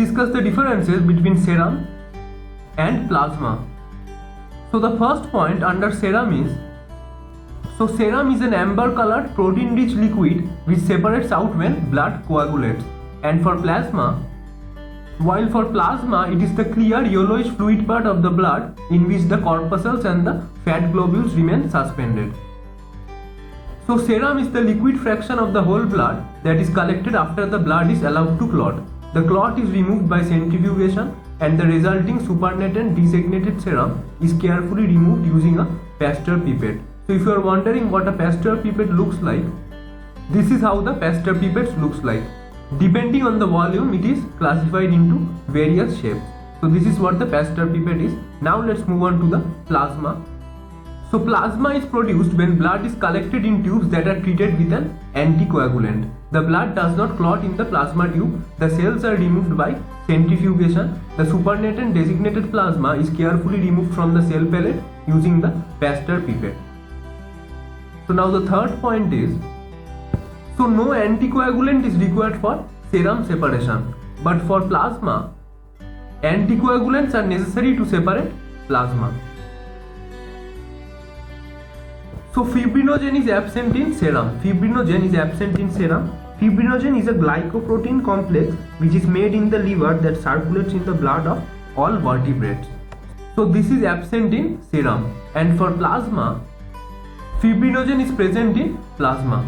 discuss the differences between serum and plasma. So the first point under serum is, serum is an amber colored protein rich liquid which separates out when blood coagulates. And for plasma, while for plasma it is the clear yellowish fluid part of the blood in which the corpuscles and the fat globules remain suspended. So serum is the liquid fraction of the whole blood that is collected after the blood is allowed to clot. The clot is removed by centrifugation and the resulting supernatant designated serum is carefully removed using a Pasteur pipette. So if you are wondering what a Pasteur pipette looks like, this is how the Pasteur pipette looks like. Depending on the volume, it is classified into various shapes. So this is what the Pasteur pipette is. Now let's move on to the plasma. So plasma is produced when blood is collected in tubes that are treated with an anticoagulant. The blood does not clot in the plasma tube. The cells are removed by centrifugation. The supernatant designated plasma is carefully removed from the cell pellet using the Pasteur pipette. So now the third point is, no anticoagulant is required for serum separation, but for plasma, anticoagulants are necessary to separate plasma. So fibrinogen is absent in serum. Fibrinogen is a glycoprotein complex which is made in the liver that circulates in the blood of all vertebrates. So this is absent in serum. And for plasma, fibrinogen is present in plasma.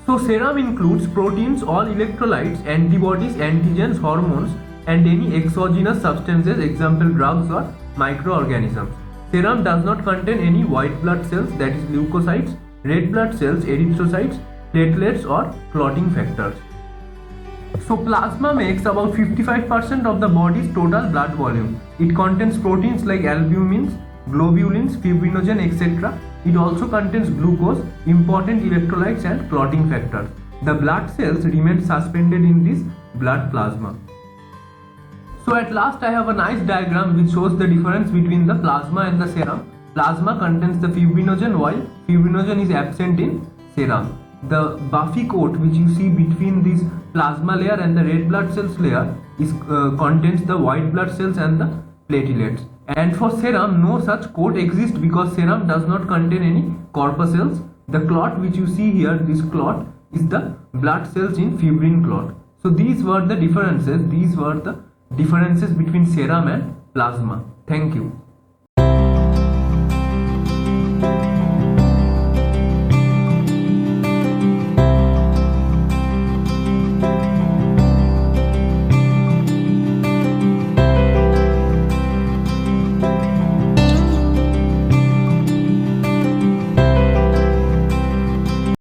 So serum includes proteins, all electrolytes, antibodies, antigens, hormones and any exogenous substances, example drugs or microorganisms. Serum does not contain any white blood cells, that is leukocytes, red blood cells, erythrocytes, platelets or clotting factors. So plasma makes about 55% of the body's total blood volume. It contains proteins like albumins, globulins, fibrinogen, etc. It also contains glucose, important electrolytes and clotting factors. The blood cells remain suspended in this blood plasma. So at last I have a nice diagram which shows the difference between the plasma and the serum. Plasma contains the fibrinogen while fibrinogen is absent in serum. The buffy coat which you see between this plasma layer and the red blood cells layer is contains the white blood cells and the platelets. And for serum, no such coat exists because serum does not contain any corpuscles. The clot which you see here, this clot is the blood cells in fibrin clot. So these were the differences. These were the differences between serum and plasma. Thank you.